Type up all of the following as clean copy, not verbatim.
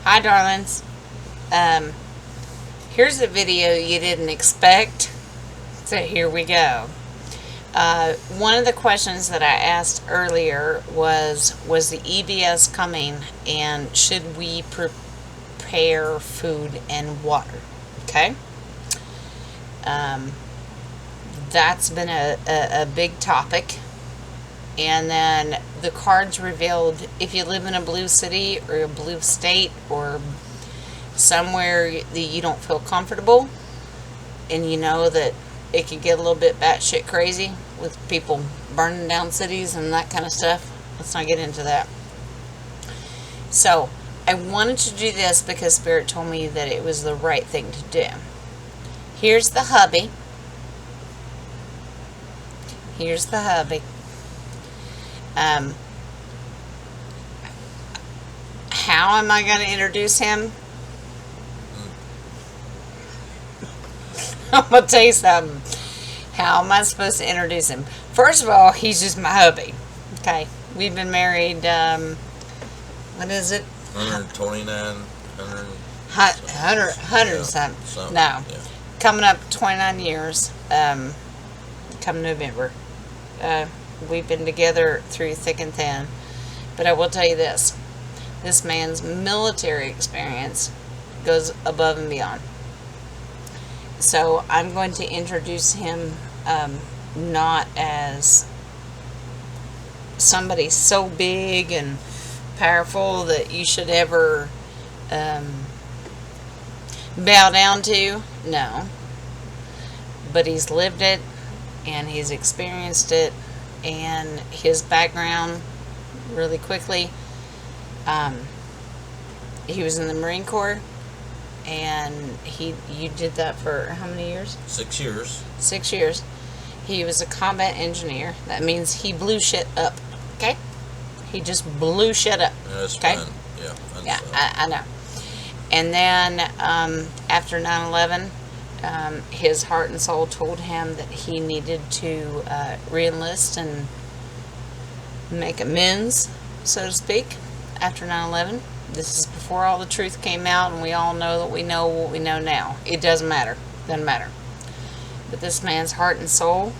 Hi, darlings. Um, Here's a video you didn't expect. So here we go. One of the questions that I asked earlier was the EBS coming, and should we prepare food and water? Okay. Um, that's been a big topic. And then the cards revealed if you live in a blue city or a blue state or somewhere that you don't feel comfortable, and you know that it could get a little bit batshit crazy with people burning down cities and that kind of stuff. Let's not get into that. So I wanted to do this because Spirit told me that it was the right thing to do. Here's the hubby. Here's the hubby. How am I going to introduce him? I'm going to tell you something. How am I supposed to introduce him? First of all, he's just my hubby. Okay. We've been married, what is it? 129, 100 something. No. Yeah. Coming up 29 years, come November. We've been together through thick and thin. But I will tell you this. This man's military experience goes above and beyond. So I'm going to introduce him not as somebody so big and powerful that you should ever bow down to. No. But he's lived it and he's experienced it, and his background really quickly. He was in the Marine Corps, and you did that for how many years? 6 years. 6 years. He was a combat engineer. That means he blew shit up. Okay? He just blew shit up. Yeah, that's okay? fun. Yeah, fun Yeah, stuff. I know. And then after 9/11, his heart and soul told him that he needed to re-enlist and make amends, so to speak, after 9/11. This is before all the truth came out, and we all know that we know what we know now. It doesn't matter. Doesn't matter. But this man's heart and soul,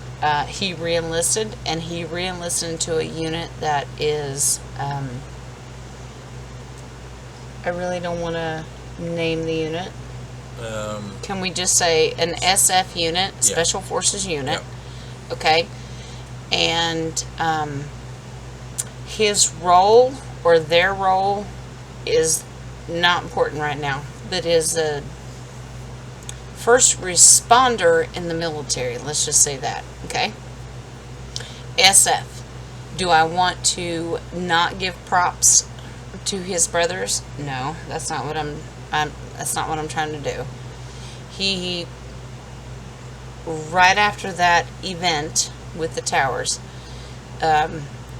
he re-enlisted, and he re-enlisted into a unit that is, I really don't want to name the unit. Can we just say an SF unit, Yeah. Special Forces unit? Yeah. Okay. And his role, or their role, is not important right now, but is a first responder in the military. Let's just say that. Okay. SF. Do I want to not give props to his brothers? No, that's not what that's not what I'm trying to do. He, right after that event with the towers,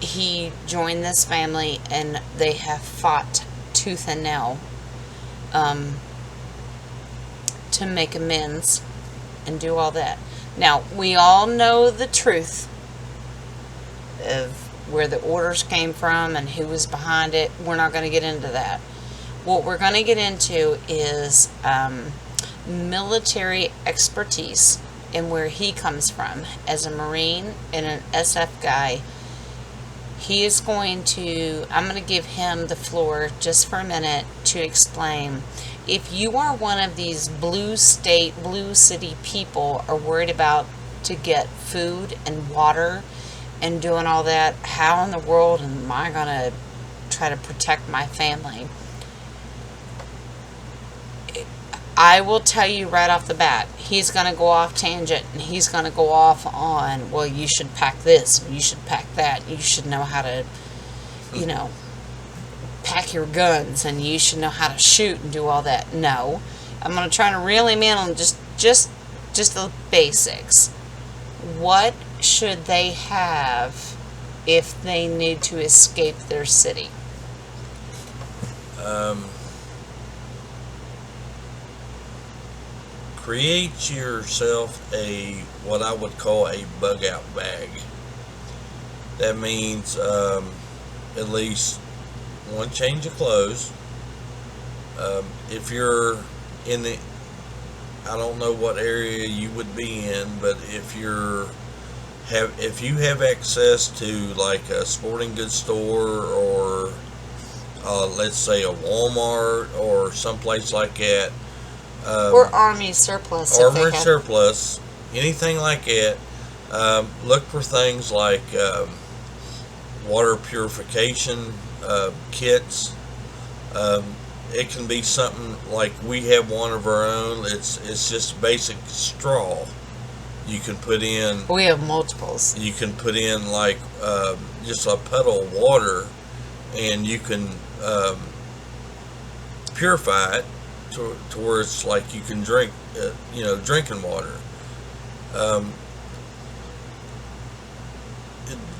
he joined this family, and they have fought tooth and nail to make amends and do all that. Now, we all know the truth of where the orders came from and who was behind it. We're not going to get into that. What we're going to get into is military expertise and where he comes from as a Marine and an SF guy. He is going to, I'm going to give him the floor just for a minute to explain. If you are one of these blue state, blue city people are worried about to get food and water and doing all that, how in the world am I going to try to protect my family? I will tell you right off the bat, he's going to go off tangent, and he's going to go off on, well, you should pack this, and you should pack that, you should know how to, pack your guns, and you should know how to shoot and do all that. No. I'm going to try to reel him in on just the basics. What should they have if they need to escape their city? Create yourself what I would call a bug out bag. That means at least one change of clothes, If you're in the, I don't know what area you would be in, but if you have access to like a sporting goods store or let's say a Walmart or someplace like that, Or Army surplus. If they armored have. surplus, anything like that, look for things like water purification kits. Um, it can be something like we have one of our own. It's just basic straw. You can put in. We have multiples. You can put in like just a puddle of water, and you can purify it to where it's like you can drink, drinking water. Um,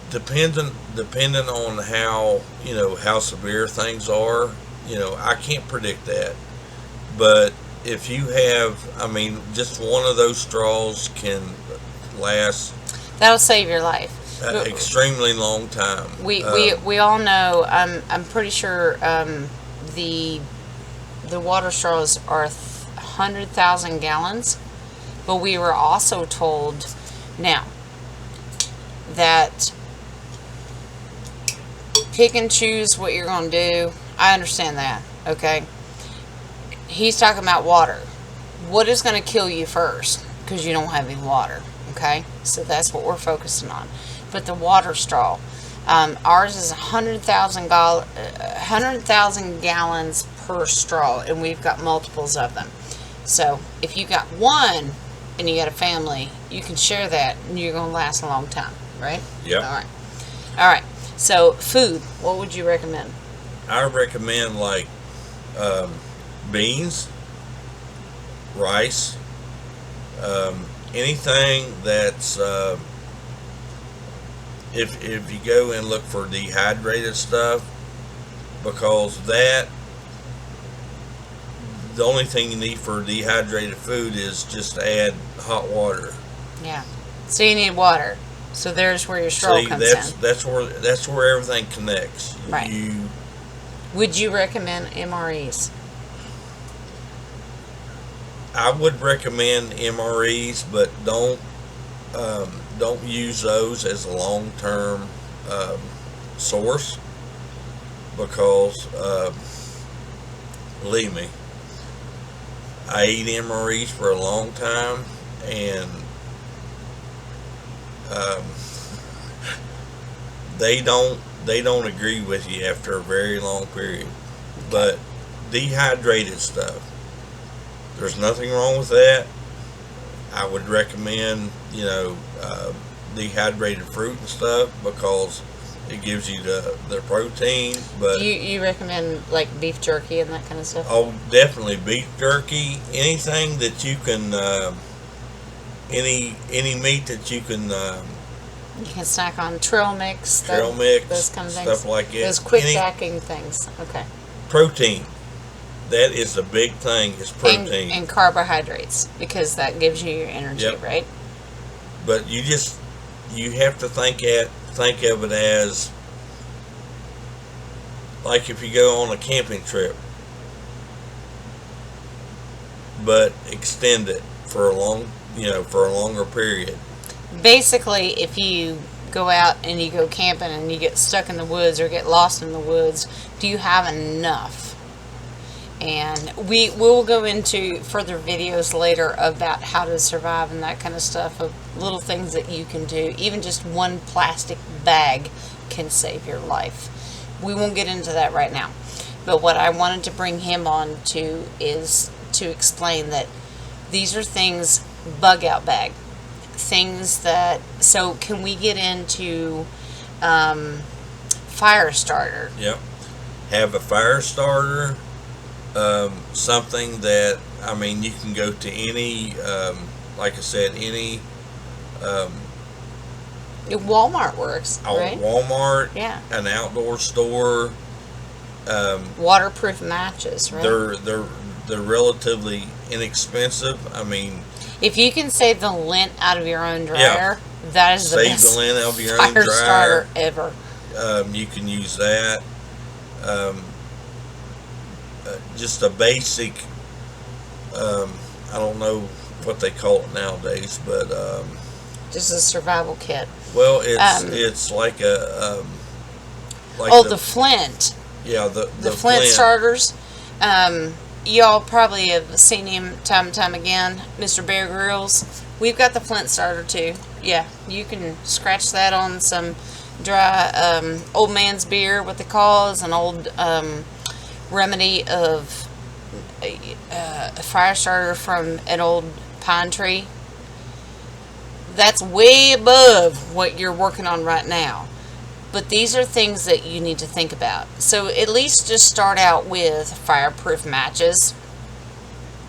depending on how severe things are, I can't predict that. But if you have, I mean, just one of those straws can last That'll save your life. an extremely long time. We all know. I'm pretty sure the water straws are 100,000 gallons, but we were also told now that pick and choose what you're going to do. I understand that. Okay. He's talking about water. What is going to kill you first? Because you don't have any water. Okay. So that's what we're focusing on. But the water straw, ours is 100,000 gallons per straw, and we've got multiples of them. So if you got one and you got a family, you can share that, and you're going to last a long time, right? Yep. All right. So food, what would you recommend? I recommend like beans, rice, anything that's if you go and look for dehydrated stuff, because the only thing you need for dehydrated food is just to add hot water. Yeah. So you need water. So there's where your straw comes in. That's where everything connects. Right. Would you recommend MREs? I would recommend MREs, but don't use those as a long-term source, because believe me, I ate MREs for a long time, and they don't agree with you after a very long period. But dehydrated stuff, there's nothing wrong with that. I would recommend dehydrated fruit and stuff, because it gives you the protein. But you recommend like beef jerky and that kind of stuff? Oh, definitely beef jerky. Anything that you can, any meat that you can. You can snack on trail mix, those kind of things. Stuff like that. Those quick packing things. Okay. Protein. That is the big thing. Is protein and carbohydrates, because that gives you your energy, Yep. right? But you have to think of it as like if you go on a camping trip, but extend it for a longer period. Basically, if you go out and you go camping and you get stuck in the woods or get lost in the woods, do you have enough? And we will go into further videos later about how to survive and that kind of stuff, of little things that you can do. Even just one plastic bag can save your life. We won't get into that right now. But what I wanted to bring him on to is to explain that these are things, bug out bag. Things that, so can we get into fire starter? Yep. Have a fire starter. Something that, I mean, you can go to any, like I said, any Walmart works, right? Walmart, Yeah. an outdoor store. Waterproof matches, right? They're relatively inexpensive. I mean, if you can save the lint out of your own dryer, that is the save best the lint out of your own fire dryer. starter ever. You can use that. just a basic. I don't know what they call it nowadays, but just a survival kit. well, Um, it's like a like oh, the flint. yeah, The flint starters. Y'all probably have seen him time and time again, Mr. Bear Grylls. We've got the flint starter too. Yeah, you can scratch that on some dry old man's beer. What they call is an old remedy of a fire starter from an old pine tree. That's way above what you're working on right now. But these are things that you need to think about. So at least just start out with fireproof matches,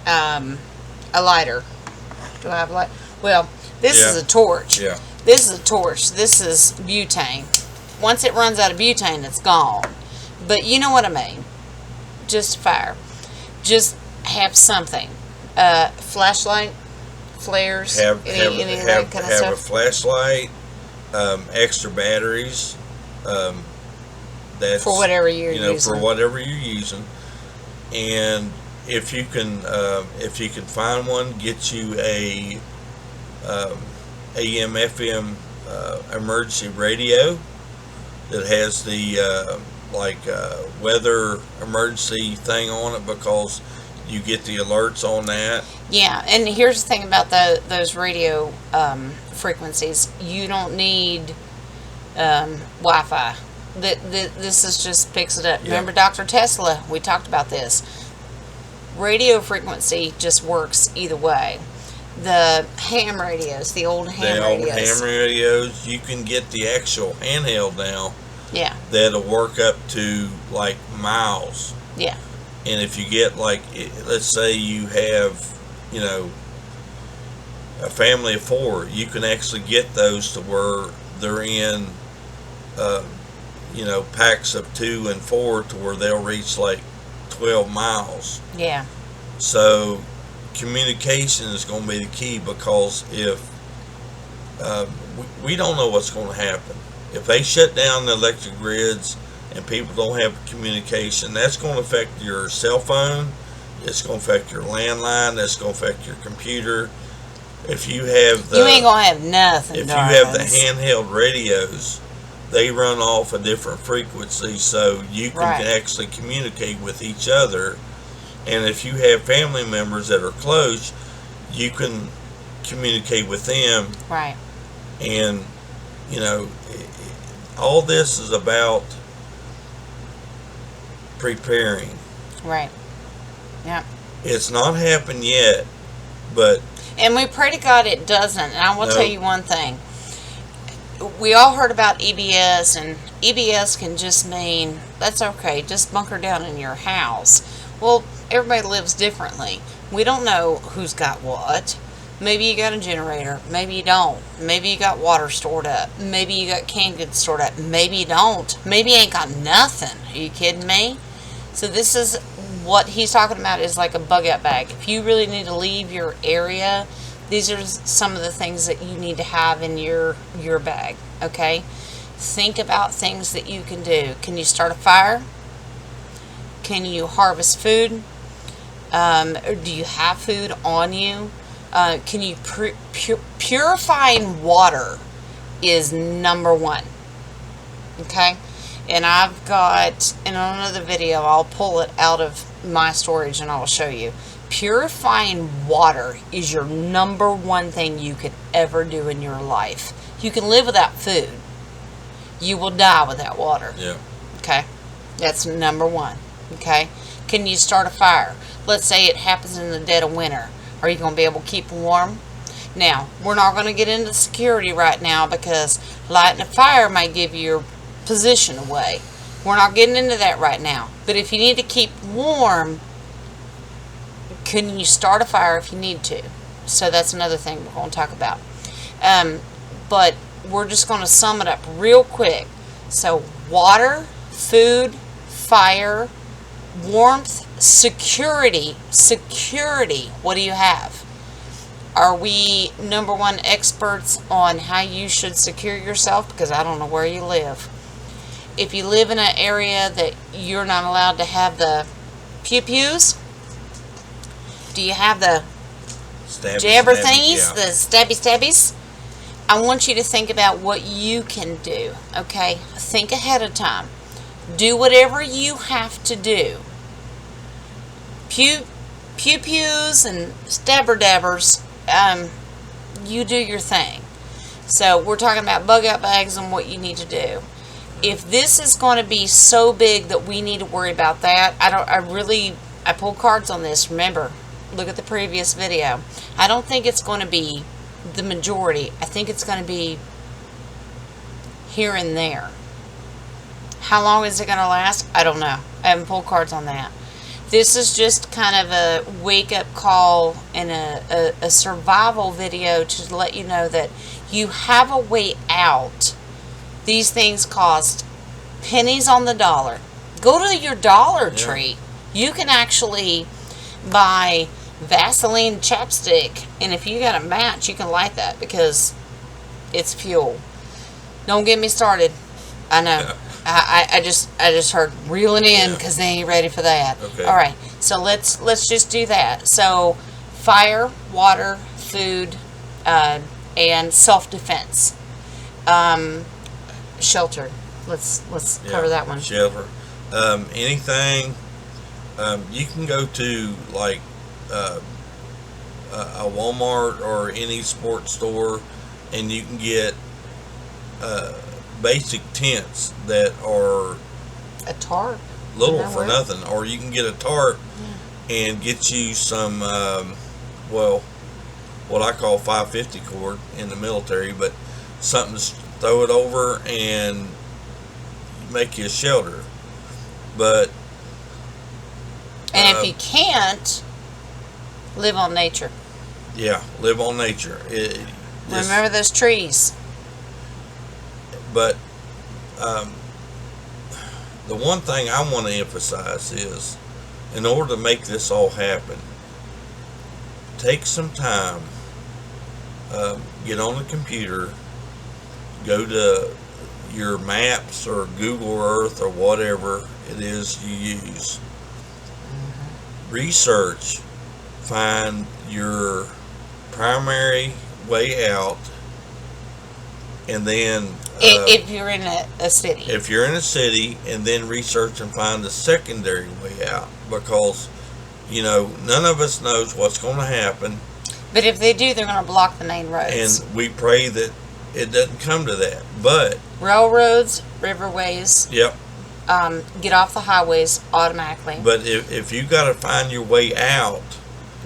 a lighter. Do I have a light? Well, this is a torch. Yeah. This is a torch. This is butane. Once it runs out of butane, it's gone. But you know what I mean. Just fire. Just have something. Flashlight, flares, any of that kind of have stuff. a flashlight, extra batteries. That's For whatever you're using. for whatever you're using, and if you can find one, get you a AM FM emergency radio that has the weather emergency thing on it, because you get the alerts on that. Yeah, and here's the thing about those radio frequencies. You don't need Wi-Fi. This is just picks it up. Yeah. Remember Dr. Tesla? We talked about this. Radio frequency just works either way. The ham radios, the old ham radios. Ham radios, you can get the actual handheld now. Yeah. That'll work up to like miles. Yeah. And if you get let's say you have, a family of 4, you can actually get those to where they're in, packs of 2 and 4 to where they'll reach like 12 miles. Yeah. So communication is going to be the key, because if we don't know what's going to happen. If they shut down the electric grids and people don't have communication, that's going to affect your cell phone. It's going to affect your landline. That's going to affect your computer. If you have you ain't gonna have nothing. If you have the handheld radios, they run off a different frequency, so you can actually communicate with each other. And if you have family members that are close, you can communicate with them. Right. And all this is about preparing. Right. Yeah. It's not happened yet, but and we pray to God it doesn't. And I will tell you one thing. We all heard about EBS, and EBS can just mean, that's okay, just bunker down in your house. Well, everybody lives differently. We don't know who's got what. Maybe you got a generator. Maybe you don't. Maybe you got water stored up. Maybe you got canned goods stored up. Maybe you don't. Maybe you ain't got nothing. Are you kidding me? So this is what he's talking about, is like a bug out bag. If you really need to leave your area, these are some of the things that you need to have in your bag. Okay? Think about things that you can do. Can you start a fire? Can you harvest food? Or do you have food on you? Can you purifying water is number one. Okay? And I've got, in another video, I'll pull it out of my storage and I'll show you. Purifying water is your number one thing you could ever do in your life. You can live without food. You will die without water. Yeah. Okay? That's number one. Okay? Can you start a fire? Let's say it happens in the dead of winter. Are you going to be able to keep warm? Now, we're not going to get into security right now, because lighting a fire might give you your position away. We're not getting into that right now. But if you need to keep warm, can you start a fire if you need to? So that's another thing we're going to talk about. But we're just going to sum it up real quick. So water, food, fire, warmth, security. Security. What do you have? Are we number one experts on how you should secure yourself? Because I don't know where you live. If you live in an area that you're not allowed to have the pew-pews? Do you have the Stabby, jabber stabby, thingies, yeah. the stabbies? I want you to think about what you can do, okay? Think ahead of time. Do whatever you have to do. Pew-pews and stabber-dabbers, you do your thing. So we're talking about bug-out bags and what you need to do. If this is going to be so big that we need to worry about that, I pulled cards on this. Remember, look at the previous video. I don't think it's going to be the majority. I think it's going to be here and there. How long is it going to last? I don't know. I haven't pulled cards on that. This is just kind of a wake-up call and a survival video to let you know that you have a way out. These things cost pennies on the dollar. Go to your Dollar Tree. You can actually buy Vaseline chapstick, and if you got a match, you can light that because it's fuel. Don't get me started. I know. I just heard reeling in because they ain't ready for that. Okay. All right. So let's just do that. So fire, water, food, and self-defense. Shelter. Let's cover that one. Shelter. Anything. You can go to like a Walmart or any sports store, and you can get basic tents that are A tarp. little for nothing, or you can get a tarp and get you some what I call 550 cord in the military, but something to throw it over and make you a shelter. But and if you can't, live on nature. Yeah, live on nature. Remember those trees. But the one thing I want to emphasize is, in order to make this all happen, take some time, get on the computer, go to your maps or Google Earth or whatever it is you use. Research, find your primary way out, and then if you're in a city. If you're in a city, and then research and find the secondary way out, because none of us knows what's going to happen. But if they do, they're going to block the main roads. And we pray that it doesn't come to that. But railroads, riverways. Yep. Get off the highways automatically. But if you got to find your way out,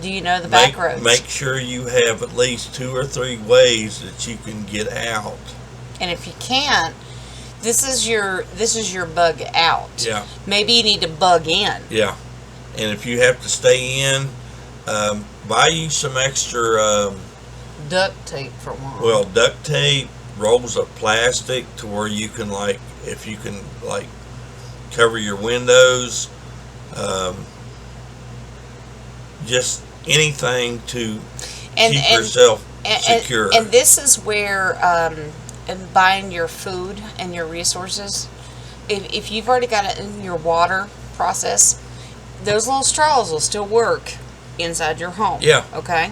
do you know the back roads? Make sure you have at least 2 or 3 ways that you can get out. And if you can't, this is your bug out. Yeah. Maybe you need to bug in. Yeah. And if you have to stay in, buy you some extra duct tape for one. Well, duct tape, rolls of plastic to where you can if you can cover your windows, just anything to keep yourself secure. And this is where buying your food and your resources, if you've already got it in your water process, those little straws will still work inside your home. Yeah. Okay?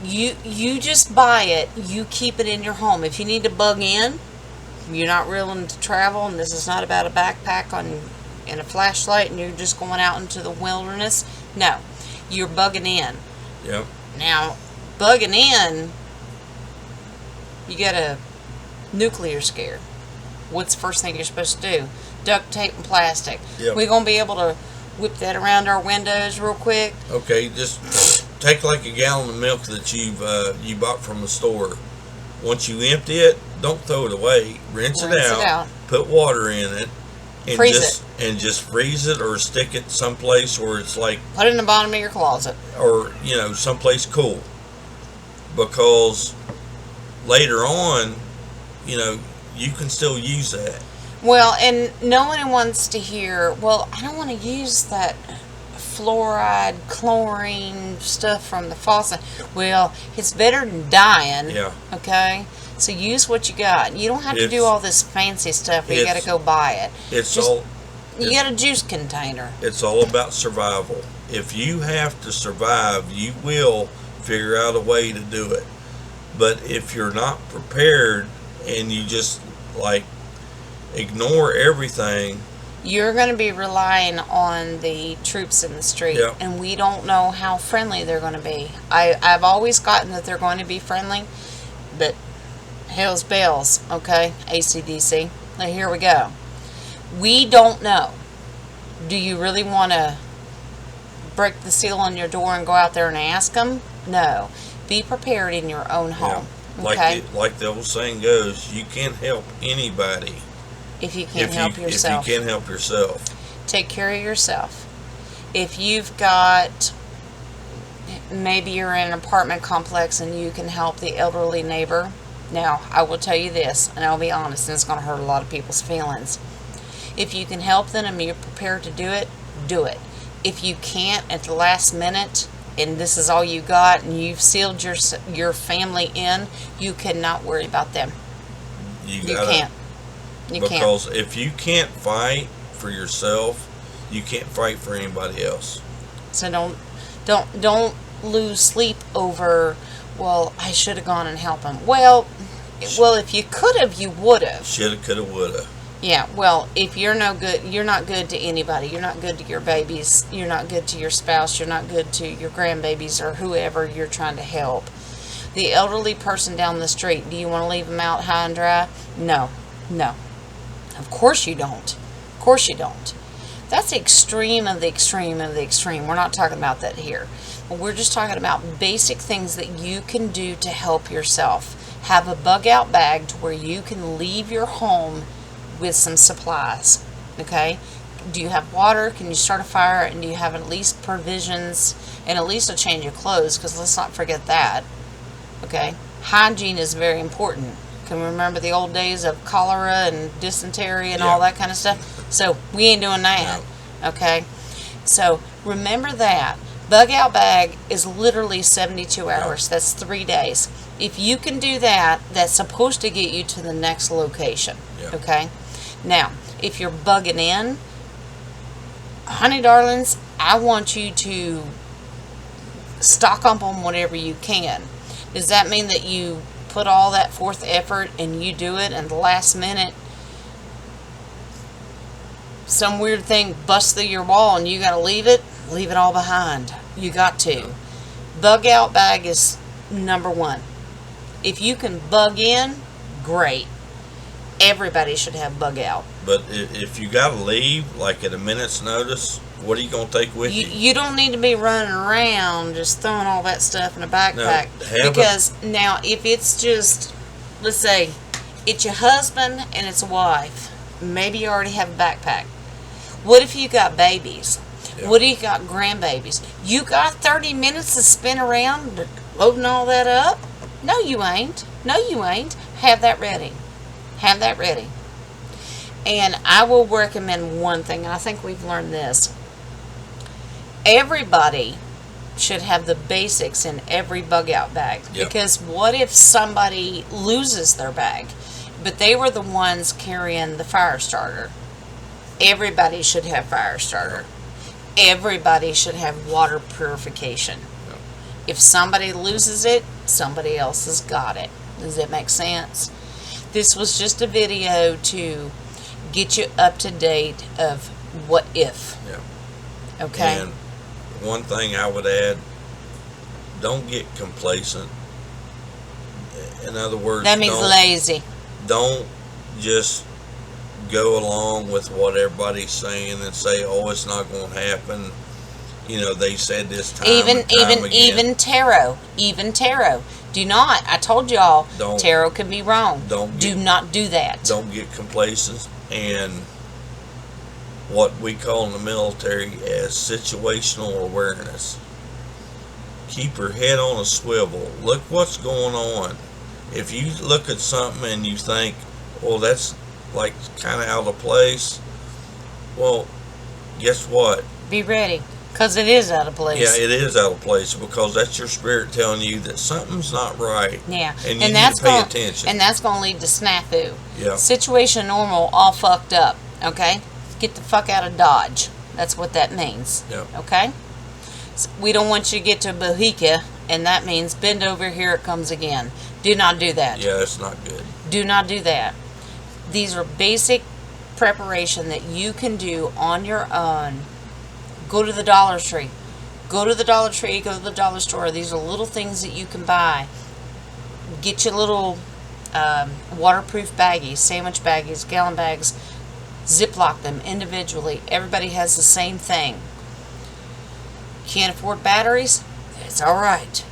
You just buy it, you keep it in your home. If you need to bug in, you're not willing to travel, and this is not about a backpack and a flashlight, and you're just going out into the wilderness. No, you're bugging in. Yep. Now, bugging in, you got a nuclear scare. What's the first thing you're supposed to do? Duct tape and plastic. Yep. We're going to be able to whip that around our windows real quick. Okay, just take like a gallon of milk that you bought from the store. Once you empty it, don't throw it away. Rinse it out. Put water in it. And just freeze it, or stick it someplace where it's put it in the bottom of your closet, or someplace cool, because later on you can still use that. Well, and no one wants to hear, well, I don't want to use that fluoride, chlorine stuff from the faucet. Well, it's better than dying. Yeah. Okay? So use what you got. You don't have to do all this fancy stuff where you got to go buy it. You got a juice container. It's all about survival. If you have to survive, you will figure out a way to do it. But if you're not prepared and you just like ignore everything, you're going to be relying on the troops in the street, Yep. and we don't know how friendly they're going to be. I've always gotten that they're going to be friendly, but hell's bells, okay? AC/DC. Now here we go. We don't know. Do you really want to break the seal on your door and go out there and ask them? No. Be prepared in your own home. Okay? Like the old saying goes, you can't help anybody if you can't help yourself. If you can't help yourself. Take care of yourself. If you've got, maybe you're in an apartment complex and you can help the elderly neighbor. Now, I will tell you this, and I'll be honest, and it's going to hurt a lot of people's feelings. If you can help them and you're prepared to do it, do it. If you can't at the last minute, and this is all you got, and you've sealed your family in, you cannot worry about them. You can't. Because if you can't fight for yourself, you can't fight for anybody else. So don't lose sleep over, well, I should have gone and helped them. Well, if you could have, you would have. Shoulda, coulda, woulda. Yeah, well, if you're no good, you're not good to anybody. You're not good to your babies. You're not good to your spouse. You're not good to your grandbabies or whoever you're trying to help. The elderly person down the street, do you want to leave them out high and dry? No. Of course you don't. Of course you don't. That's the extreme of the extreme of the extreme. We're not talking about that here. We're just talking about basic things that you can do to help yourself. Have a bug out bag to where you can leave your home with some supplies. Okay? Do you have water? Can you start a fire? And do you have at least provisions and at least a change of clothes? Because let's not forget that. Okay? Hygiene is very important. Can we remember the old days of cholera and dysentery and all that kind of stuff? So we ain't doing that. No. Okay? So remember that. Bug out bag is literally 72 hours. That's 3 days. If you can do that, that's supposed to get you to the next location. Okay? Now, if you're bugging in, honey darlings, I want you to stock up on whatever you can. Does that mean that you put all that forth effort and you do it and the last minute some weird thing busts through your wall and you got to leave it all behind? You got to. Bug out bag is number one. If you can bug in, great. Everybody should have bug out. But if you got to leave, like at a minute's notice, what are you going to take with you? You don't need to be running around just throwing all that stuff in a backpack. Because now, if it's just, let's say, it's your husband and it's a wife, maybe you already have a backpack. What if you got babies? Yeah. What if you got grandbabies? You got 30 minutes to spin around loading all that up? No, you ain't. No, you ain't. Have that ready. Have that ready. And I will recommend one thing, and I think we've learned this. Everybody should have the basics in every bug out bag. Yep. Because what if somebody loses their bag, but they were the ones carrying the fire starter? Everybody should have fire starter. Everybody should have water purification. Yep. If somebody loses it, somebody else has got it. Does that make sense? This was just a video to get you up to date of what if. Yeah. Okay? And one thing I would add, don't get complacent. In other words, that means lazy. Don't just go along with what everybody's saying and say, oh, it's not going to happen. You know, they said this time again. Even tarot. Do not. I told y'all, tarot can be wrong. Do not do that. Don't get complacent. And what we call in the military as situational awareness. Keep your head on a swivel. Look what's going on. If you look at something and you think, well, that's like kind of out of place, well, guess what? Be ready, because it is out of place. Yeah, it is out of place, because that's your spirit telling you that something's not right. Yeah, and you need to pay attention. And that's going to lead to snafu. Yeah. Situation normal, all fucked up. Okay. get the fuck out of Dodge. That's what that means. Yep. Okay? So we don't want you to get to Bohica, and that means bend over, here it comes again. Do not do that. Yeah, that's not good. Do not do that. These are basic preparation that you can do on your own. Go to the Dollar Tree. Go to the Dollar Tree, go to the dollar store. These are little things that you can buy. Get your little waterproof baggies, sandwich baggies, gallon bags. Ziploc them individually. Everybody has the same thing. Can't afford batteries? It's alright.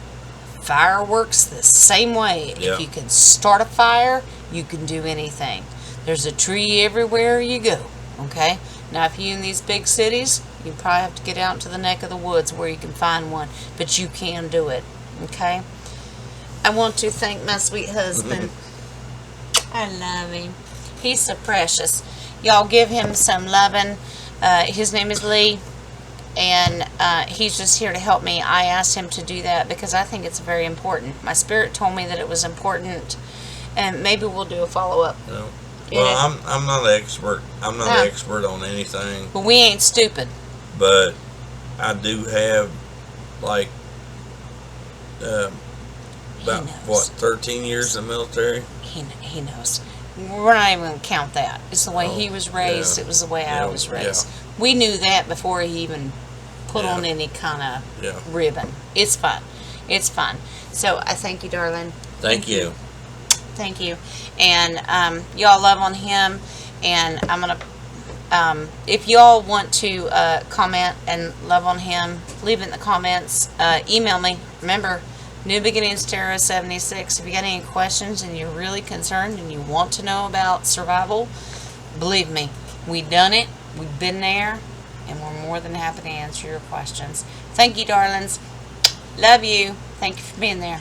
Fireworks the same way. Yeah. If you can start a fire, you can do anything. There's a tree everywhere you go. Okay? Now, if you're in these big cities, you probably have to get out into the neck of the woods where you can find one. But you can do it. Okay? I want to thank my sweet husband. I love him. He's so precious. Y'all give him some loving. His name is Lee. And he's just here to help me. I asked him to do that because I think it's very important. My spirit told me that it was important. And maybe we'll do a follow-up. No. Well, I'm not an expert. I'm not an expert on anything. But we ain't stupid. But I do have, like, about, 13 years in the military? He knows. We're not even going to count that. It's the way he was raised. Yeah. It was the way I was raised. Yeah. We knew that before he even put on any kind of ribbon. It's fun. It's fun. So I thank you, darling. Thank you. Thank you. And y'all love on him. And I'm going to, if y'all want to comment and love on him, leave it in the comments. Email me. Remember, New Beginnings Terror 76. If you got any questions and you're really concerned and you want to know about survival, believe me, we've done it. We've been there. And we're more than happy to answer your questions. Thank you, darlings. Love you. Thank you for being there.